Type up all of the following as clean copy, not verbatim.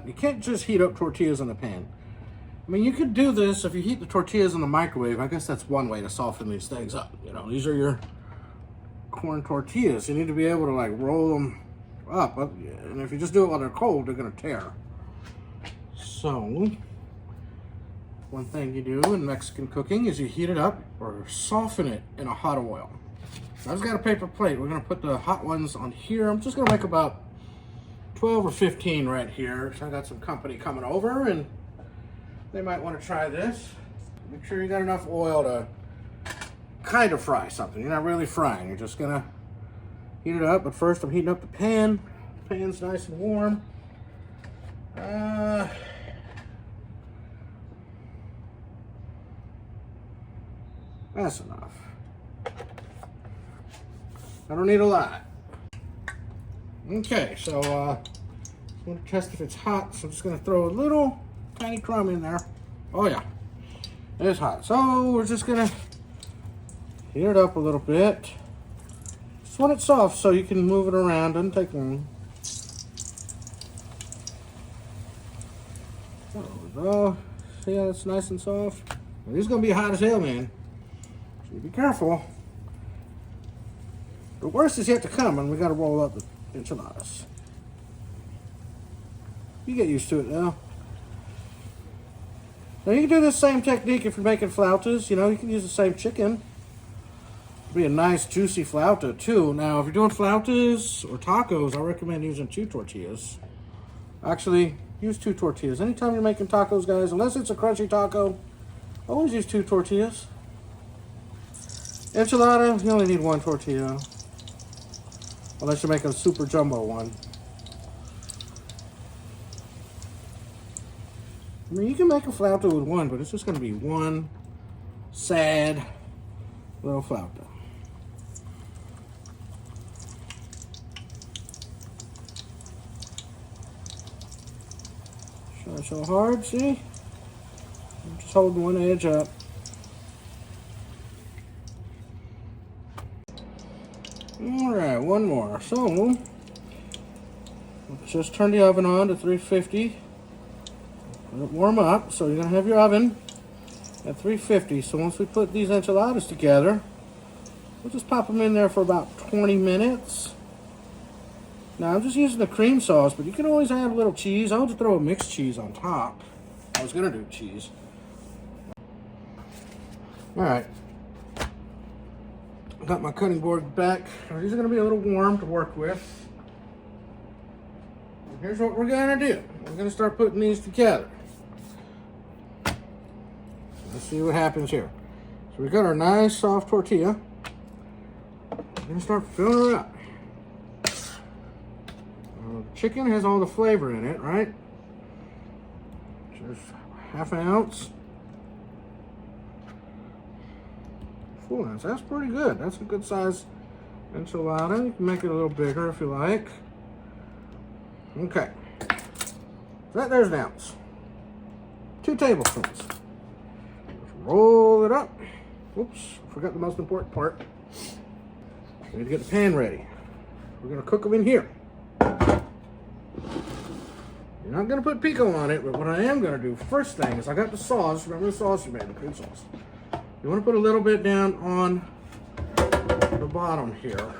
You can't just heat up tortillas in a pan. I mean, you could do this if you heat the tortillas in the microwave. I guess that's one way to soften these things up. You know, these are your corn tortillas. You need to be able to like roll them up. And if you just do it while they're cold, they're gonna tear. So, one thing you do in Mexican cooking is you heat it up or soften it in a hot oil. So I've got a paper plate. We're gonna put the hot ones on here. I'm just gonna make about 12 or 15 right here. So I got some company coming over and they might want to try this. Make sure you got enough oil to kind of fry something. You're not really frying. You're just gonna heat it up. But first I'm heating up the pan. The pan's nice and warm. That's enough. I don't need a lot. Okay, so I'm gonna test if it's hot. So I'm just gonna throw a little tiny crumb in there. Oh yeah, it's hot. So we're just gonna heat it up a little bit. Just want it soft so you can move it around. Doesn't take long. There we go. See how it's nice and soft? Well, this is gonna be hot as hell, man. So be careful. The worst is yet to come, and we gotta roll up the enchiladas. You get used to it now. Now you can do this same technique if you're making flautas. You know, you can use the same chicken. It'll be a nice juicy flauta too. Now, if you're doing flautas or tacos, I recommend using 2 tortillas. Actually, use 2 tortillas. Anytime you're making tacos, guys, unless it's a crunchy taco, always use 2 tortillas. Enchilada, you only need 1 tortilla. Unless you're making a super jumbo one. I mean, you can make a flauta with 1, but it's just going to be one sad little flauta. Try so hard, see? I'm just holding one edge up. Alright, one more. So, let's just turn the oven on to 350. Let it warm up. So you're going to have your oven at 350. So once we put these enchiladas together, we'll just pop them in there for about 20 minutes. Now I'm just using the cream sauce, but you can always add a little cheese. I'll just throw a mixed cheese on top. I was going to do cheese. Alright. Got my cutting board back. These are going to be a little warm to work with. Here's what we're going to do. We're going to start putting these together. Let's see what happens here. So we got our nice soft tortilla. We're going to start filling her up. The chicken has all the flavor in it, right? Just ½ an ounce. Full ounce. That's pretty good. That's a good size enchilada. You can make it a little bigger if you like. Okay. So there's an ounce. 2 tablespoons. Just roll it up. Oops, forgot the most important part. We need to get the pan ready. We're going to cook them in here. You're not going to put pico on it, but what I am going to do first thing is I got the sauce. Remember the sauce you made, the cream sauce. You want to put a little bit down on the bottom here.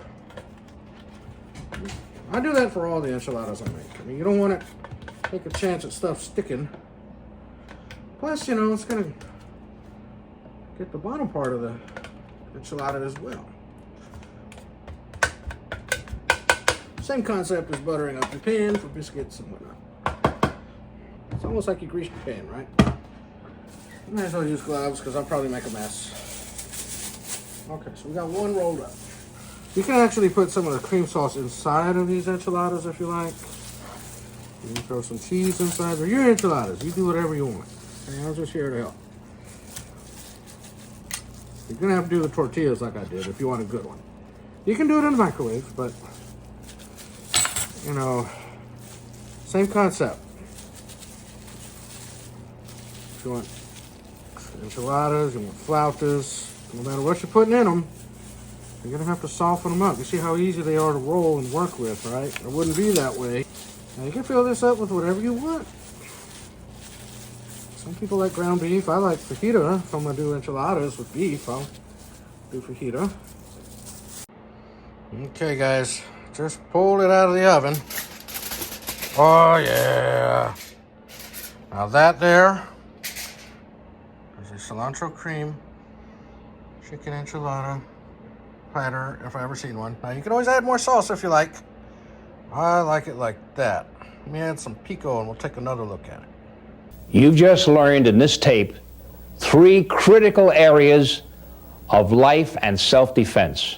I do that for all the enchiladas I make. I mean, you don't want to take a chance at stuff sticking. Plus, you know, it's going to get the bottom part of the enchilada as well. Same concept as buttering up your pan for biscuits and whatnot. It's almost like you grease your pan, right? You might as well use gloves because I'll probably make a mess. Okay, so we got one rolled up. You can actually put some of the cream sauce inside of these enchiladas if you like. You can throw some cheese inside. They're your enchiladas. You do whatever you want. Okay, I'm just here to help. You're going to have to do the tortillas like I did if you want a good one. You can do it in the microwave, but, you know, same concept. If you want enchiladas, you want flautas, no matter what you're putting in them, you're going to have to soften them up. You see how easy they are to roll and work with, right? It wouldn't be that way Now you can fill this up with whatever you want. Some people like ground beef. I like fajita. If I'm gonna do enchiladas with beef, I'll do fajita. Okay, guys, just pulled it out of the oven. Oh yeah! Now that there is a cilantro cream chicken enchilada platter, if I've ever seen one. Now you can always add more sauce if you like. I like it like that. Let me add some pico and we'll take another look at it. You've just learned in this tape 3 critical areas of life and self-defense.